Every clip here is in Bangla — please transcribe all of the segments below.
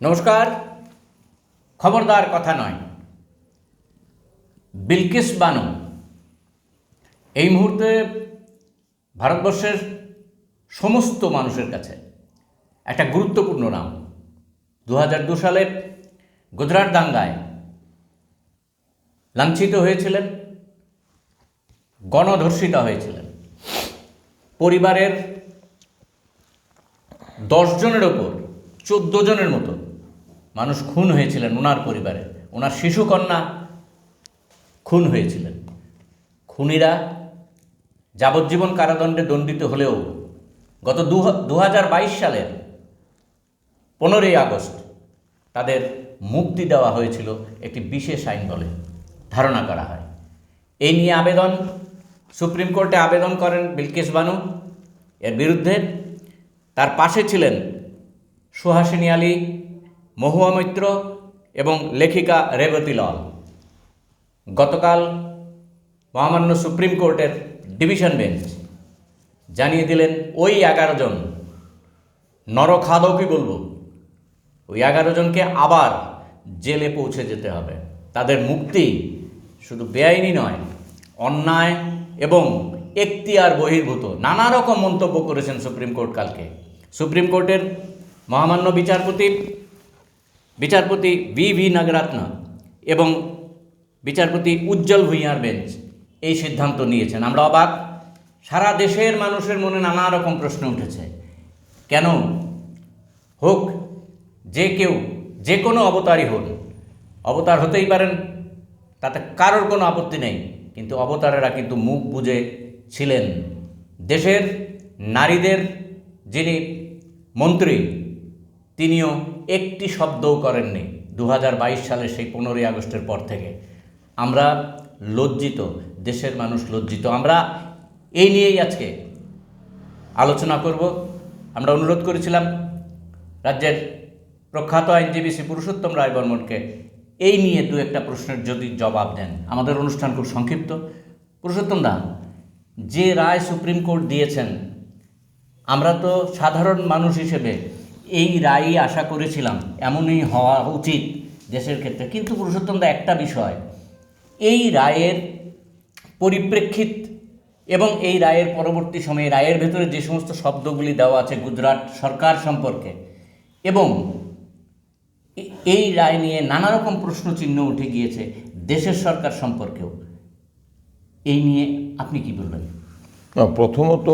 নমস্কার। খবরদার কথা নয়, বিলকিস বানু এই মুহূর্তে ভারতবর্ষের সমস্ত মানুষের কাছে একটা গুরুত্বপূর্ণ নাম। 2002 সালে গুজরাট দাঙ্গায় লাঞ্ছিত হয়েছিলেন, গণধর্ষিতা হয়েছিলেন। পরিবারের 10 জনের ওপর 14 জনের মতো মানুষ খুন হয়েছিলেন ওনার পরিবারে। ওনার শিশুকন্যা খুন হয়েছিলেন। খুনিরা যাবজ্জীবন কারাদণ্ডে দণ্ডিত হলেও গত 2022 সালের 15ই আগস্ট তাদের মুক্তি দেওয়া হয়েছিল একটি বিশেষ আইন বলে ধারণা করা হয়। এই নিয়ে আবেদন সুপ্রিম কোর্টে আবেদন করেন বিলকিস বানু। এর বিরুদ্ধে তার পাশে ছিলেন সুহাসিনী আলী, মহুয়া মৈত্র এবং লেখিকা রেবতী লাল। গতকাল মহামান্য সুপ্রিম কোর্টের ডিভিশন বেঞ্চ জানিয়ে দিলেন ওই 11 জন নরখাদক কি বলবো, ওই 11 জনকে আবার জেলে পৌঁছে যেতে হবে। তাদের মুক্তি শুধু বেআইনি নয়, অন্যায় এবং এখতিয়ার বহির্ভূত। নানা রকম মন্তব্য করেছেন সুপ্রিম কোর্ট কালকে। সুপ্রিম কোর্টের মহামান্য বিচারপতি ভি নাগরাত্ন এবং বিচারপতি উজ্জ্বল ভূঁইয়ার বেঞ্চ এই সিদ্ধান্ত নিয়েছেন। আমরা অবাক। সারা দেশের মানুষের মনে নানা রকম প্রশ্ন উঠেছে। কেন হোক যে কেউ, যে কোনো অবতারই হন, অবতার হতেই পারেন, তাতে কারোর কোনো আপত্তি নেই, কিন্তু অবতারেরা কিন্তু মুখ বুজে ছিলেন। দেশের নারীদের যিনি মন্ত্রী, তিনিও একটি শব্দও করেননি 2022 সালের সেই 15ই আগস্টের পর থেকে। আমরা লজ্জিত, দেশের মানুষ লজ্জিত। আমরা এই নিয়েই আজকে আলোচনা করব। আমরা অনুরোধ করেছিলাম রাজ্যের প্রখ্যাত আইনজীবী শ্রী পুরুষোত্তম রায় বর্মনকে এই নিয়ে দু একটা প্রশ্নের যদি জবাব দেন। আমাদের অনুষ্ঠান খুব সংক্ষিপ্ত। পুরুষোত্তম দা, যে রায় সুপ্রিম কোর্ট দিয়েছেন, আমরা তো সাধারণ মানুষ হিসেবে এই রায়ই আশা করেছিলাম, এমনই হওয়া উচিত দেশের ক্ষেত্রে। কিন্তু পুরুষোত্তম দা, একটা বিষয়, এই রায়ের পরিপ্রেক্ষিত এবং এই রায়ের পরবর্তী সময়ে রায়ের ভেতরে যে সমস্ত শব্দগুলি দেওয়া আছে গুজরাট সরকার সম্পর্কে, এবং এই রায় নিয়ে নানা রকম প্রশ্নচিহ্ন উঠে গিয়েছে দেশের সরকার সম্পর্কেও। এই নিয়ে আপনি কি বলবেন? প্রথমত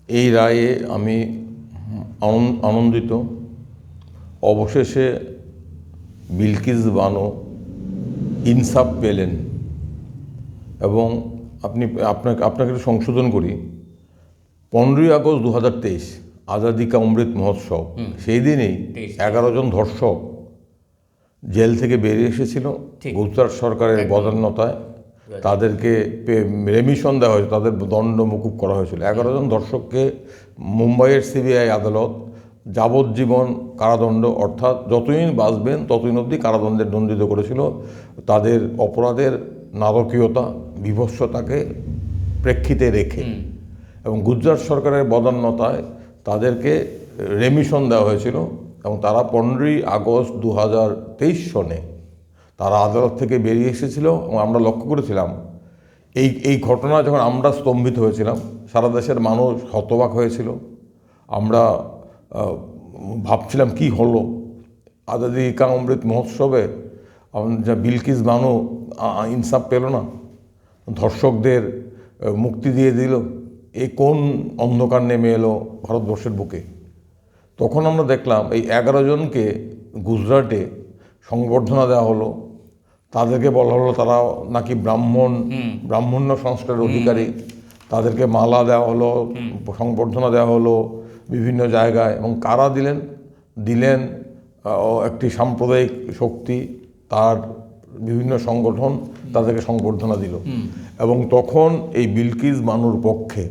এই রায়ে আমি আনন্দিত। অবশেষে বিলকিস বানু ইনসাফ পেলেন। এবং আপনাকে একটু সংশোধন করি, 15ই আগস্ট 2023 আজাদি কা অমৃত মহোৎসব, সেই দিনেই 11 জন ধর্ষক জেল থেকে বেরিয়ে এসেছিল গুজরাট সরকারের বদান্যতায়। তাদেরকে রেমিশন দেওয়া হয়েছে, তাদের দণ্ড মকুব করা হয়েছিল। 11 জন ধর্ষককে মুম্বাইয়ের সিবিআই আদালত যাবজ্জীবন কারাদণ্ড, অর্থাৎ যতদিন বাঁচবেন ততদিন অবধি কারাদণ্ডে দণ্ডিত করেছিল। তাদের অপরাধের নারকীয়তা, বিভৎসতাকে প্রেক্ষিতে রেখে এবং গুজরাট সরকারের বদান্যতায় তাদেরকে রেমিশন দেওয়া হয়েছিল। এবং তারা 15ই আগস্ট 2023 সনে তারা আদালত থেকে বেরিয়ে এসেছিল। এবং আমরা লক্ষ্য করেছিলাম এই ঘটনা যখন আমরা স্তম্ভিত হয়েছিলাম, সারা দেশের মানুষ হতবাক হয়েছিল। আমরা ভাবছিলাম কি হলো, আজাদি কা অমৃত মহোৎসবে বিলকিস বানু ইনসাফ পেল না, ধর্ষকদের মুক্তি দিয়ে দিল, এ কোন অন্ধকার নেমে এলো ভারতবর্ষের বুকে। তখন আমরা দেখলাম এই 11 জনকে গুজরাটে সংবর্ধনা দেওয়া হলো। তাদেরকে বলা হলো তারা নাকি ব্রাহ্মণ্য সংস্কারের অধিকারী। তাদেরকে মালা দেওয়া হলো, সংবর্ধনা দেওয়া হলো বিভিন্ন জায়গায়। এবং কারা দিলেন একটি সাম্প্রদায়িক শক্তি, তার বিভিন্ন সংগঠন তাদেরকে সংবর্ধনা দিল। এবং তখন এই বিলকিস বানুর পক্ষে,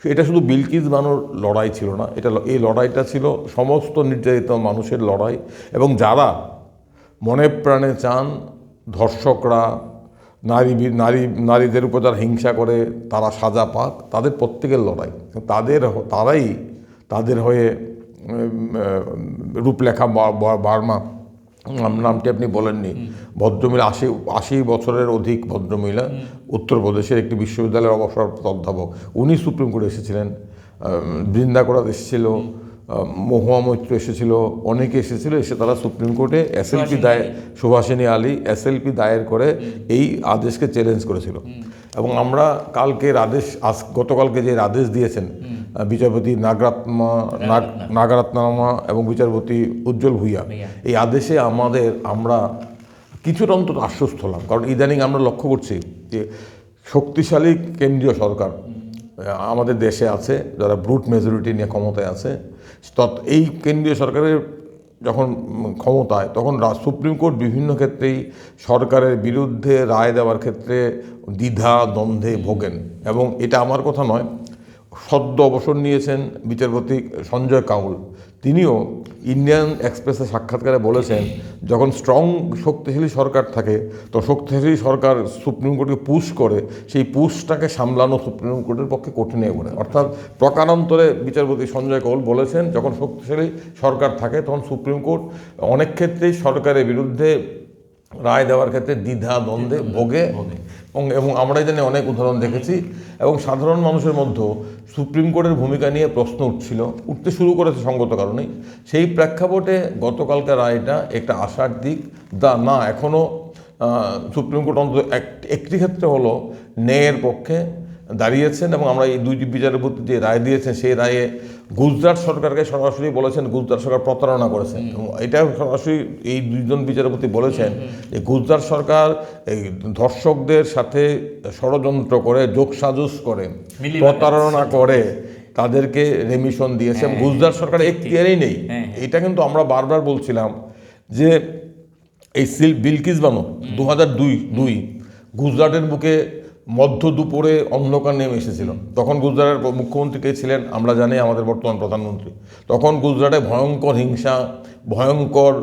এটা শুধু বিলকিস বানুর লড়াই ছিল না, এই লড়াইটা ছিল সমস্ত নির্যাতিত মানুষের লড়াই। এবং যারা মনে প্রাণে চান ধর্ষকরা, নারীদের উপর যারা হিংসা করে তারা সাজা পাক, তাদের প্রত্যেকের লড়াই। তাদের হয়ে রূপলেখা বার্মা নামটি আপনি বলেননি, ভদ্রমহিলা ৮০ বছরের অধিক ভদ্রমহিলা, উত্তরপ্রদেশের একটি বিশ্ববিদ্যালয়ের অবসরপ্রাপ্ত অধ্যাপক, উনি সুপ্রিম কোর্টে এসেছিলেন। বৃন্দা কোরাত এসেছিল, মহুয়া মৈত্র এসেছিল, অনেকে এসেছিল, এসে তারা সুপ্রিম কোর্টে এসএলপি দায়ের, সুভাষিনী আলী এসএলপি দায়ের করে এই আদেশকে চ্যালেঞ্জ করেছিল। এবং আমরা কালকের আদেশ, গতকালকে যে আদেশ দিয়েছেন বিচারপতি নাগরাত্নামা এবং বিচারপতি উজ্জ্বল ভূঁইয়া, এই আদেশে আমরা কিছুটা অন্তত আশ্বস্ত হলাম। কারণ ইদানিং আমরা লক্ষ্য করছি যে শক্তিশালী কেন্দ্রীয় সরকার আমাদের দেশে আছে, যারা ব্রুট মেজরিটি নিয়ে ক্ষমতায় আছে, এই কেন্দ্রীয় সরকারের যখন ক্ষমতায়, তখন সুপ্রিম কোর্ট বিভিন্ন ক্ষেত্রেই সরকারের বিরুদ্ধে রায় দেওয়ার ক্ষেত্রে দ্বিধা দ্বন্দ্বে ভোগেন। এবং এটা আমার কথা নয়, সদ্য অবসর নিয়েছেন বিচারপতি সঞ্জয় কাউল, তিনিও ইন্ডিয়ান এক্সপ্রেসে সাক্ষাৎকারে বলেছেন, যখন শক্তিশালী সরকার থাকে তো শক্তিশালী সরকার সুপ্রিম কোর্টকে পুশ করে, সেই পুশটাকে সামলানো সুপ্রিম কোর্টের পক্ষে কঠিন হয়ে পড়ে। অর্থাৎ প্রকারান্তরে বিচারপতি সঞ্জয় কাউল বলেছেন, যখন শক্তিশালী সরকার থাকে তখন সুপ্রিম কোর্ট অনেক ক্ষেত্রেই সরকারের বিরুদ্ধে রায় দেওয়ার ক্ষেত্রে দ্বিধা দ্বন্দ্বে ভোগে। এবং আমরা জানি অনেক উদাহরণ দেখেছি। এবং সাধারণ মানুষের মধ্যে সুপ্রিম কোর্টের ভূমিকা নিয়ে প্রশ্ন উঠতে শুরু করেছে সঙ্গত কারণেই। সেই প্রেক্ষাপটে গতকালকার রায়টা একটা আশার দিক। না, এখনও সুপ্রিম কোর্ট অন্তত একটি ক্ষেত্রে হলো ন্যায়ের পক্ষে দাঁড়িয়েছেন। এবং আমরা এই দুইটি বিচারপতি যে রায় দিয়েছেন, সেই রায়ে গুজরাট সরকারকে সরাসরি বলেছেন গুজরাট সরকার প্রতারণা করেছেন। এবং এটা সরাসরি এই দুইজন বিচারপতি বলেছেন যে গুজরাট সরকার এই ধর্ষকদের সাথে ষড়যন্ত্র করে, যোগসাজশ করে, প্রতারণা করে তাদেরকে রেমিশন দিয়েছে। গুজরাট সরকার এখতিয়ারই নেই। এটা কিন্তু আমরা বারবার বলছিলাম যে এই বিলকিস বানো 2002 গুজরাটের বুকে মধ্য দুপুরে অন্ধকার নেমে এসেছিল। তখন গুজরাটের মুখ্যমন্ত্রী কে ছিলেন আমরা জানি, আমাদের বর্তমান প্রধানমন্ত্রী। তখন গুজরাটে ভয়ঙ্কর হিংসা, ভয়ঙ্কর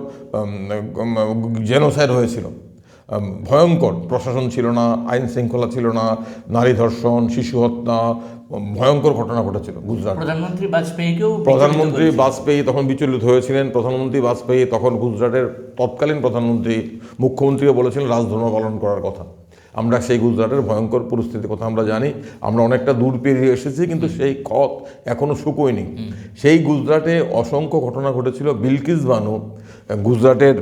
জেনোসাইড হয়েছিল, ভয়ঙ্কর প্রশাসন ছিল না, আইন শৃঙ্খলা ছিল না, নারী ধর্ষণ, শিশু হত্যা, ভয়ঙ্কর ঘটনা ঘটেছিল গুজরাট। প্রধানমন্ত্রী বাজপেয়ী তখন বিচলিত হয়েছিলেন। প্রধানমন্ত্রী বাজপেয়ী তখন গুজরাটের তৎকালীন মুখ্যমন্ত্রীও বলেছিলেন রাজধর্ম পালন করার কথা। আমরা সেই গুজরাটের ভয়ঙ্কর পরিস্থিতির কথা আমরা জানি। আমরা অনেকটা দূর পেরিয়ে এসেছি, কিন্তু সেই ক্ষত এখনও শুকোয়নি। সেই গুজরাটে অসংখ্য ঘটনা ঘটেছিল। বিলকিস বানু গুজরাটের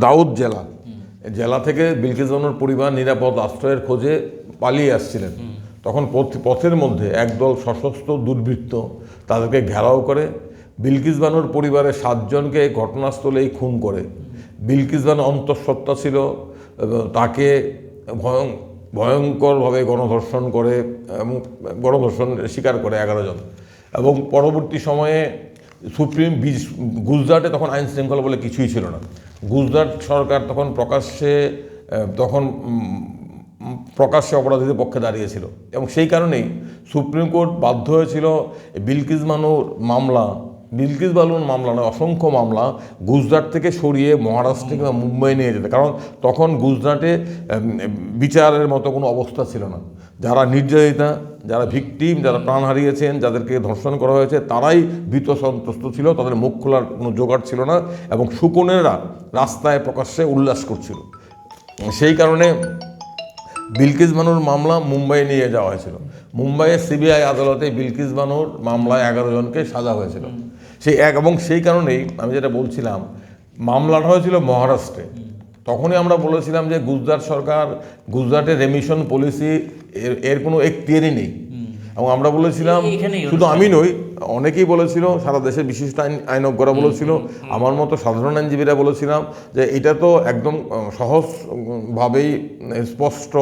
দাউদ জেলা থেকে বিলকিস বানুর পরিবার নিরাপদ আশ্রয়ের খোঁজে পালিয়ে আসছিলেন। তখন পথের মধ্যে একদল সশস্ত্র দুর্বৃত্ত তাদেরকে ঘেরাও করে বিলকিস বানুর পরিবারের 7 জনকে ঘটনাস্থলেই খুন করে। বিলকিস বানু অন্তঃসত্ত্বা ছিল, তাকে ভয়ঙ্করভাবে গণধর্ষণ করে এবং গণধর্ষণ স্বীকার করে 11 জন। এবং পরবর্তী সময়ে গুজরাটে তখন আইন শৃঙ্খলা বলে কিছুই ছিল না। গুজরাট সরকার তখন প্রকাশ্যে অপরাধীদের পক্ষে দাঁড়িয়েছিল। এবং সেই কারণেই সুপ্রিম কোর্ট বাধ্য হয়েছিল বিলকিস বানুর মামলা নয়, অসংখ্য মামলা গুজরাট থেকে সরিয়ে মহারাষ্ট্র কিংবা মুম্বাই নিয়ে যেতে। কারণ তখন গুজরাটে বিচারের মতো কোনো অবস্থা ছিল না। যারা নির্যাতিতা, যারা ভিকটিম, যারা প্রাণ হারিয়েছেন, যাদেরকে ধর্ষণ করা হয়েছে, তারাই ভীত সন্ত্রস্ত ছিল। তাদের মুখ খোলার কোনো জোগাড় ছিল না এবং শকুনেরা রাস্তায় প্রকাশ্যে উল্লাস করছিল। সেই কারণে বিলকিস বানুর মামলা মুম্বাই নিয়ে যাওয়া হয়েছিল। মুম্বাইয়ের সিবিআই আদালতে বিলকিস বানুর মামলায় 11 জনকে সাজা হয়েছিল। এবং সেই কারণেই আমি যেটা বলছিলাম, মামলাটা হয়েছিল মহারাষ্ট্রে। তখনই আমরা বলেছিলাম যে গুজরাট সরকার, গুজরাটের রেমিশন পলিসি এর কোনো এখতিয়ারই নেই। এবং আমরা বলেছিলাম, শুধু আমি নই, অনেকেই বলেছিল, সারা দেশের বিশিষ্ট আইনজ্ঞরা বলেছিল, আমার মতো সাধারণ আইনজীবীরা বলেছিলাম যে এটা তো একদম সহজভাবেই স্পষ্ট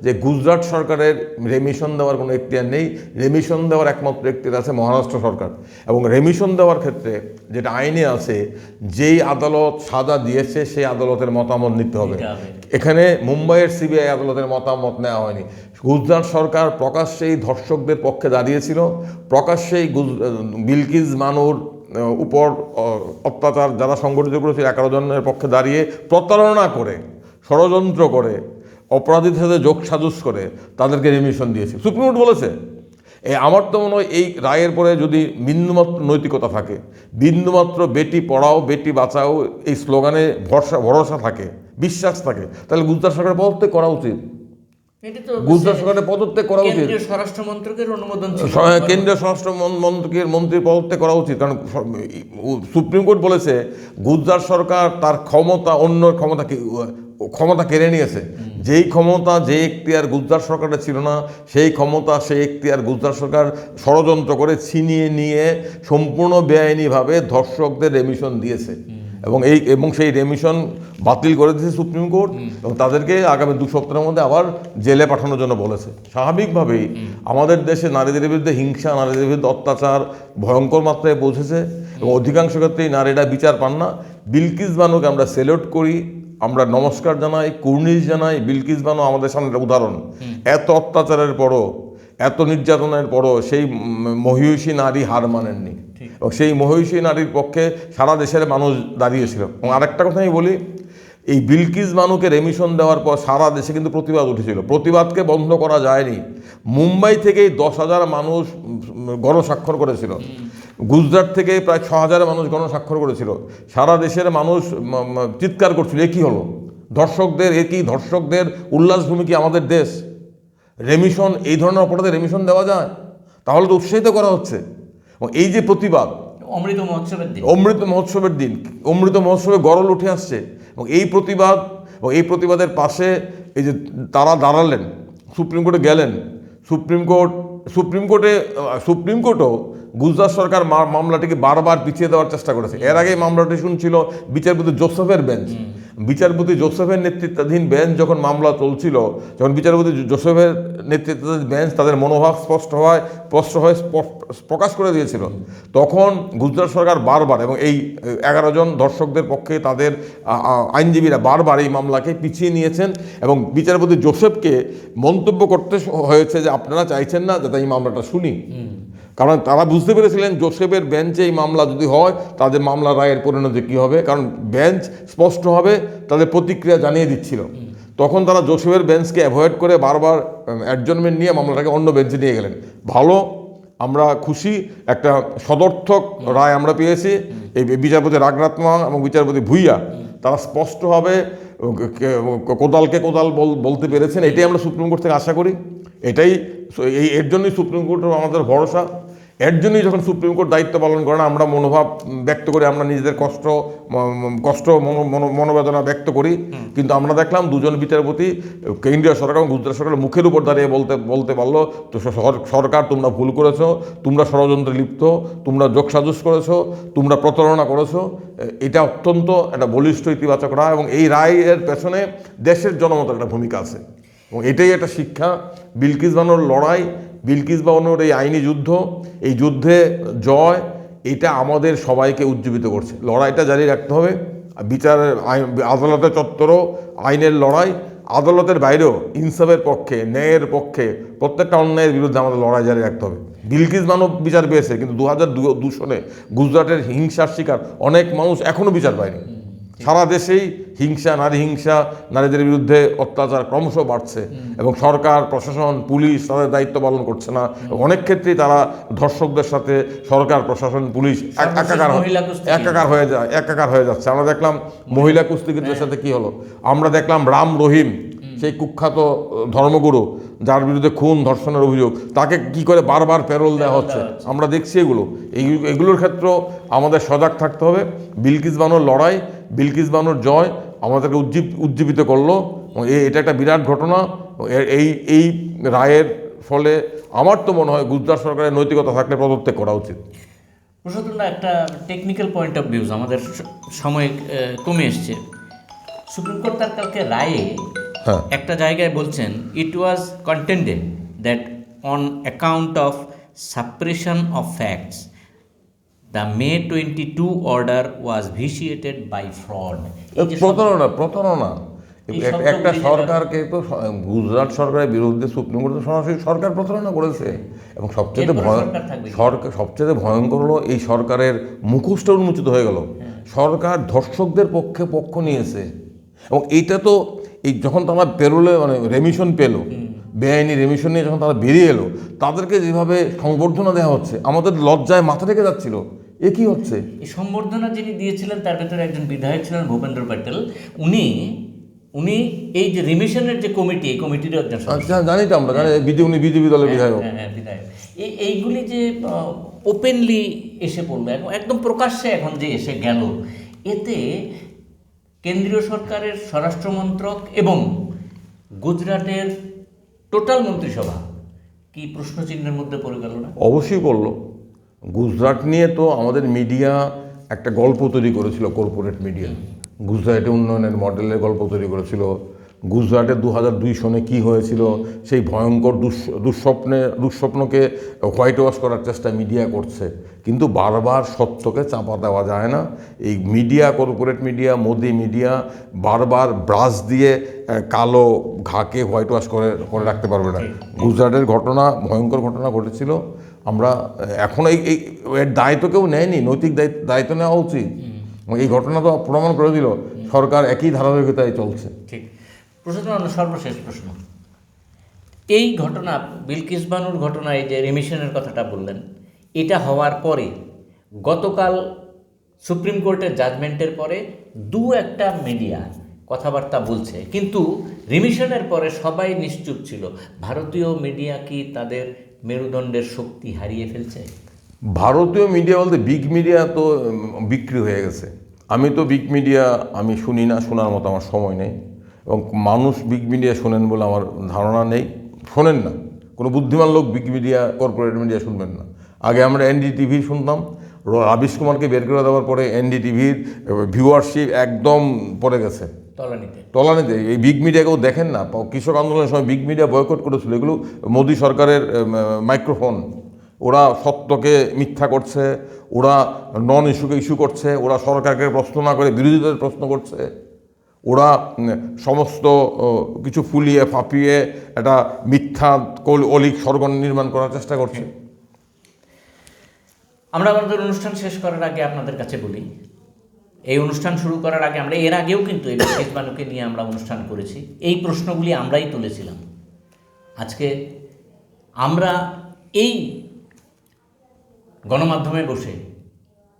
যে গুজরাট সরকারের রেমিশন দেওয়ার কোনো এখতিয়ার নেই। রেমিশন দেওয়ার একমাত্র এখতিয়ার আছে মহারাষ্ট্র সরকার। এবং রেমিশন দেওয়ার ক্ষেত্রে যেটা আইনে আছে, যেই আদালত সাজা দিয়েছে সেই আদালতের মতামত নিতে হবে। এখানে মুম্বাইয়ের সিবিআই আদালতের মতামত নেওয়া হয়নি। গুজরাট সরকার প্রকাশ্যেই ধর্ষকদের পক্ষে দাঁড়িয়েছিল, প্রকাশ্যেই বিলকিস বানুর উপর অত্যাচার যারা সংগঠিত করেছিল 11 জনের পক্ষে দাঁড়িয়ে প্রতারণা করে, ষড়যন্ত্র করে, অপরাধীদের সাথে যোগসাজশ করে তাদেরকে রেমিশন দিয়েছে। সুপ্রিম কোর্ট বলেছে আমার তো মনে হয় এই রায়ের পরে যদি বিন্দুমাত্র নৈতিকতা থাকে, বিন্দুমাত্র বেটি পড়াও বেটি বাঁচাও এই স্লোগানে ভরসা থাকে, বিশ্বাস থাকে, তাহলে গুজরাট সরকারের পদত্যাগ করা উচিত। এটা তো গুজরাট সরকারের পদত্যাগ করা উচিত, কেন্দ্রীয় স্বরাষ্ট্র মন্ত্রকের অনুমোদন ছিল। কেন্দ্রীয় স্বরাষ্ট্র মন্ত্রীর পদত্যাগ করা উচিত। কারণ সুপ্রিম কোর্ট বলেছে গুজরাট সরকার তার ক্ষমতা অন্য ক্ষমতা কেড়ে নিয়েছে। যেই ক্ষমতা যে এখতিয়ার গুজরাট সরকারের ছিল না, সেই ক্ষমতা সেই এখতিয়ার গুজরাট সরকার ষড়যন্ত্র করে ছিনিয়ে নিয়ে সম্পূর্ণ বেআইনিভাবে ধর্ষকদের রেমিশন দিয়েছে এবং সেই রেমিশন বাতিল করে দিয়েছে সুপ্রিম কোর্ট এবং তাদেরকে আগামী 2 সপ্তাহের মধ্যে আবার জেলে পাঠানোর জন্য বলেছে। স্বাভাবিকভাবেই আমাদের দেশে নারীদের বিরুদ্ধে হিংসা, নারীদের বিরুদ্ধে অত্যাচার ভয়ঙ্কর মাত্রায় পৌঁছেছে এবং অধিকাংশ ক্ষেত্রেই নারীরা বিচার পান না। বিলকিস বানুকে আমরা সেলুট করি, আমরা নমস্কার জানাই, কুর্নিশ জানাই। বিলকিস বানু আমাদের সামনে একটা উদাহরণ। এত অত্যাচারের পরও, এত নির্যাতনের পরও সেই মহিষী নারী হার মানেননি এবং সেই মহিষী নারীর পক্ষে সারা দেশের মানুষ দাঁড়িয়েছিল। এবং আরেকটা কথা আমি বলি, এই বিলকিস বানুকে রেমিশন দেওয়ার পর সারা দেশে কিন্তু প্রতিবাদ উঠেছিল, প্রতিবাদকে বন্ধ করা যায়নি। মুম্বাই থেকেই 10,000 মানুষ গণস্বাক্ষর করেছিল, গুজরাট থেকে প্রায় 6,000 মানুষ গণস্বাক্ষর করেছিল। সারা দেশের মানুষ চিৎকার করছিল, এ কী হলো, ধর্ষকদের উল্লাসভূমি কি আমাদের দেশ? রেমিশন, এই ধরনের অপরাধে রেমিশন দেওয়া যায়? তাহলে তো উৎসাহিত করা হচ্ছে। এই যে প্রতিবাদ, অমৃত মহোৎসবে গরল উঠে আসছে এবং এই প্রতিবাদ এবং এই প্রতিবাদের পাশে এই যে তারা দাঁড়ালেন, সুপ্রিম কোর্টে গেলেন, সুপ্রিম কোর্টও গুজরাট সরকার মামলাটিকে বারবার পিছিয়ে দেওয়ার চেষ্টা করেছে। এর আগে মামলাটি শুনছিল বিচারপতি জোসেফের বেঞ্চ। বিচারপতি জোসেফের নেতৃত্বাধীন বেঞ্চ যখন মামলা চলছিল, যখন বিচারপতি জোসেফের নেতৃত্বাধীন বেঞ্চ তাদের মনোভাব স্পষ্ট প্রকাশ করে দিয়েছিল, তখন গুজরাট সরকার বারবার এবং এই 11 জন ধর্ষকদের পক্ষে তাদের আইনজীবীরা বারবার এই মামলাকে পিছিয়ে নিয়েছেন এবং বিচারপতি জোসেফকে মন্তব্য করতে হয়েছে যে আপনারা চাইছেন না যাতে এই মামলাটা শুনি। কারণ তারা বুঝতে পেরেছিলেন জোসেফের বেঞ্চে এই মামলা যদি হয় তাদের মামলা রায়ের পরিণতি কী হবে, কারণ বেঞ্চ স্পষ্টভাবে তাদের প্রতিক্রিয়া জানিয়ে দিচ্ছিল। তখন তারা জোসেফের বেঞ্চকে অ্যাভয়েড করে বারবার অ্যাডজনমেন্ট নিয়ে মামলাটাকে অন্য বেঞ্চে নিয়ে গেলেন। ভালো, আমরা খুশি, একটা সদর্থক রায় আমরা পেয়েছি। এই বিচারপতি রাগরাত্মা এবং বিচারপতি ভুইয়া তারা স্পষ্টভাবে কোদালকে কোদাল বলতে পেরেছেন। এটাই আমরা সুপ্রিম কোর্ট থেকে আশা করি। এর জন্যই সুপ্রিম কোর্টের আমাদের ভরসা। এর জন্যই যখন সুপ্রিম কোর্ট দায়িত্ব পালন করেন আমরা মনোভাব ব্যক্ত করি, আমরা নিজেদের মনোবেদনা ব্যক্ত করি। কিন্তু আমরা দেখলাম 2 জন বিচারপতি কেন্দ্রীয় সরকার এবং গুজরাট সরকারের মুখের উপর দাঁড়িয়ে বলতে পারলো, তো সরকার তোমরা ভুল করেছো, তোমরা ষড়যন্ত্রে লিপ্ত, তোমরা যোগসাজশ করেছো, তোমরা প্রতারণা করেছো। এটা অত্যন্ত একটা বলিষ্ঠ ইতিবাচক রায় এবং এই রায়ের পেছনে দেশের জনমতের একটা ভূমিকা আছে এবং এটাই একটা শিক্ষা। বিলকিস বানুর লড়াই, বিলকিস বানুর এই আইনি যুদ্ধ, এই যুদ্ধে জয়, এটা আমাদের সবাইকে উজ্জীবিত করছে। লড়াইটা জারি রাখতে হবে। আদালতের চত্বরও আইনের লড়াই, আদালতের বাইরেও ইনসাফের পক্ষে, ন্যায়ের পক্ষে, প্রত্যেকটা অন্যায়ের বিরুদ্ধে আমাদের লড়াই জারি রাখতে হবে। বিলকিস বানু বিচার পেয়েছে, কিন্তু 2002 সনে গুজরাটের হিংসার শিকার অনেক মানুষ এখনও বিচার পায়নি। সারা দেশেই হিংসা, নারীদের বিরুদ্ধে অত্যাচার ক্রমশ বাড়ছে এবং সরকার, প্রশাসন, পুলিশ তাদের দায়িত্ব পালন করছে না। অনেক ক্ষেত্রেই তারা ধর্ষকদের সাথে সরকার, প্রশাসন, পুলিশ একাকার হয়ে যাচ্ছে। আমরা দেখলাম মহিলা কুস্তিগীরদের সাথে কি হলো। আমরা দেখলাম রাম রহিম, সেই কুখ্যাত ধর্মগুরু যার বিরুদ্ধে খুন ধর্ষণের অভিযোগ, তাকে কি করে বারবার প্যারোল দেওয়া হচ্ছে। আমরা দেখছি এগুলোর ক্ষেত্রেও আমাদের সজাগ থাকতে হবে। বিলকিস বানুর লড়াই, বিলকিস বানুর জয় আমাদেরকে উজ্জীবিত করলো। এটা একটা বিরাট ঘটনা। এই রায়ের ফলে আমার তো মনে হয় গুজরাট সরকারের নৈতিকতা থাকলে পদত্যাগ করা উচিত। প্রশাসনটা একটা টেকনিক্যাল পয়েন্ট অফ ভিউজ, আমাদের সময় কমে এসছে। সুপ্রিম কোর্ট তার কালকে রায়ে একটা জায়গায় বলছেন, it was contended that on account of suppression of facts the May 22 order was vitiated by fraud. প্রতারণা একটা সরকারকে তো গুজরাট সরকারের বিরুদ্ধে সুপ্রিম কোর্টে সরাসরি সরকার প্রতারণা করেছে এবং সবচেয়ে ভয়ঙ্কর হলো এই সরকারের মুখোশটা উন্মোচিত হয়ে গেল। সরকার ধর্ষকদের পক্ষ নিয়েছে এবং এইটা তো যখন তারা পেরোলে রেমিশন পেল, বেআইনি রেমিশন নিয়ে যখন তারা বেরিয়ে এলো, তাদেরকে যেভাবে সংবর্ধনা দেওয়া হচ্ছে, আমাদের লজ্জায় মাথা রেখে যাচ্ছিল, এ কি হচ্ছে? এই সম্বর্ধনা যিনি দিয়েছিলেন তার ভেতরে একজন বিধায়ক ছিলেন ভূপেন্দ্র প্যাটেল। উনি উনি এই যে রিমিশনের যে কমিটি, এই কমিটিরও একজন সদস্য। আচ্ছা, জানি তো আমরা, জানি উনি বিজেপি দলের বিধায়ক। হ্যাঁ, বিধায়ক। এইগুলি যে ওপেনলি এসে পড়লো, একদম প্রকাশ্যে এখন যে এসে গেল, এতে কেন্দ্রীয় সরকারের স্বরাষ্ট্র মন্ত্রক এবং গুজরাটের টোটাল মন্ত্রিসভা কি প্রশ্নচিহ্নের মধ্যে পড়ে গেল না? অবশ্যই করলো। গুজরাট নিয়ে তো আমাদের মিডিয়া একটা গল্প তৈরি করেছিল, কর্পোরেট মিডিয়া। গুজরাটে উন্নয়নের মডেলের গল্প তৈরি করেছিল। গুজরাটে 2002 সনে কী হয়েছিল, সেই ভয়ঙ্কর দুঃস্বপ্নকে হোয়াইট ওয়াশ করার চেষ্টা মিডিয়া করছে। কিন্তু বারবার সত্যকে চাপা দেওয়া যায় না। এই media, corporate media, Modi media বারবার ব্রাশ দিয়ে কালো ঘাকে হোয়াইট ওয়াশ করে রাখতে পারবে না। গুজরাটের ঘটনা, ভয়ঙ্কর ঘটনা ঘটেছিল। আমরা এখন এর দায়িত্ব কেউ নেয়নি, নৈতিক দায়িত্ব নেওয়া উচিত। এই ঘটনা তো প্রমাণ করে দিল সরকার একই ধারাবাহিকতায় চলছে। ঠিক। সর্বশেষ প্রশ্ন, এই ঘটনা, বিলকিস বানুর ঘটনায় যে রিমিশনের কথাটা বললেন, এটা হওয়ার পরে গতকাল সুপ্রিম কোর্টের জাজমেন্টের পরে একটা মিডিয়া কথাবার্তা বলছে, কিন্তু রিমিশনের পরে সবাই নিশ্চুপ ছিল। ভারতীয় মিডিয়া কি তাদের মেরুদণ্ডের শক্তি হারিয়ে ফেলছে? ভারতীয় মিডিয়া বলতে বিগ মিডিয়া তো বিক্রি হয়ে গেছে। আমি তো বিগ মিডিয়া আমি শুনি না, শোনার মতো আমার সময় নেই, এবং মানুষ বিগ মিডিয়া শোনেন বলে আমার ধারণা নেই, শোনেন না। কোনো বুদ্ধিমান লোক বিগ মিডিয়া, কর্পোরেট মিডিয়া শুনবেন না। আগে আমরা এনডিটিভি শুনতাম, রাবিশ কুমারকে বের করে দেওয়ার পরে এনডিটিভির ভিউয়ারশিপ একদম পড়ে গেছে তলানিতে। এই বিগ মিডিয়া কেউ দেখেন না। কৃষক আন্দোলনের সময় বিগ মিডিয়া বয়কট করেছিল, এগুলো মোদি সরকারের মাইক্রোফোন। ওরা সত্যকে মিথ্যা করছে, ওরা নন ইস্যুকে ইস্যু করছে, ওরা সরকারকে প্রশ্ন না করে বিরোধীদের প্রশ্ন করছে, ওরা সমস্ত কিছু ফুলিয়ে ফাঁপিয়ে একটা মিথ্যা অলিক স্বর্গ নির্মাণ করার চেষ্টা করছে। আমরা আমাদের অনুষ্ঠান শেষ করার আগে আপনাদের কাছে বলি, এই অনুষ্ঠান শুরু করার আগে আমরা এর আগেও কিন্তু এই বিলকিস বানুকে নিয়ে আমরা অনুষ্ঠান করেছি, এই প্রশ্নগুলি আমরাই তুলেছিলাম। আজকে আমরা এই গণমাধ্যমে বসে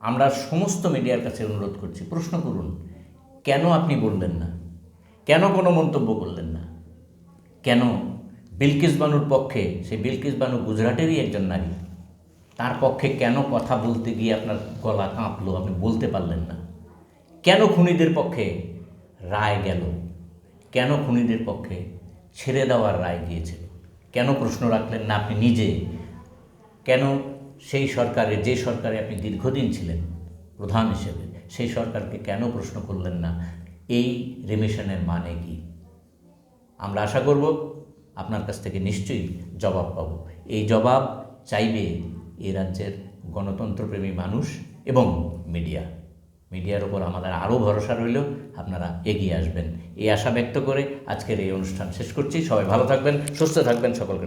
আমরা সমস্ত মিডিয়ার কাছে অনুরোধ করছি, প্রশ্ন করুন, কেন আপনি বললেন না? কেন কোনো মন্তব্য করলেন না? কেন বিলকিস বানুর পক্ষে, সেই বিলকিস বানু গুজরাটেরই একজন নারী, তার পক্ষে কেন কথা বলতে গিয়ে আপনার গলা কাঁপলো, আপনি বলতে পারলেন না? কেন খুনিদের পক্ষে রায় গেল? কেন খুনিদের পক্ষে ছেড়ে দেওয়ার রায় গিয়েছিল? কেন প্রশ্ন রাখলেন না আপনি নিজে? কেন সেই সরকারে, যে সরকারে আপনি দীর্ঘদিন ছিলেন প্রধান হিসেবে, সেই সরকারকে কেন প্রশ্ন করলেন না এই রিমিশনের মানে কি? আমরা আশা করব আপনার কাছ থেকে নিশ্চয়ই জবাব পাব। এই জবাব চাইবে এই রাজ্যের গণতন্ত্রপ্রেমী মানুষ এবং মিডিয়ার ওপর আমাদের আরও ভরসা রইল, আপনারা এগিয়ে আসবেন এই আশা ব্যক্ত করে আজকের এই অনুষ্ঠান শেষ করছি। সবাই ভালো থাকবেন, সুস্থ থাকবেন, সকলকে নমস্কার।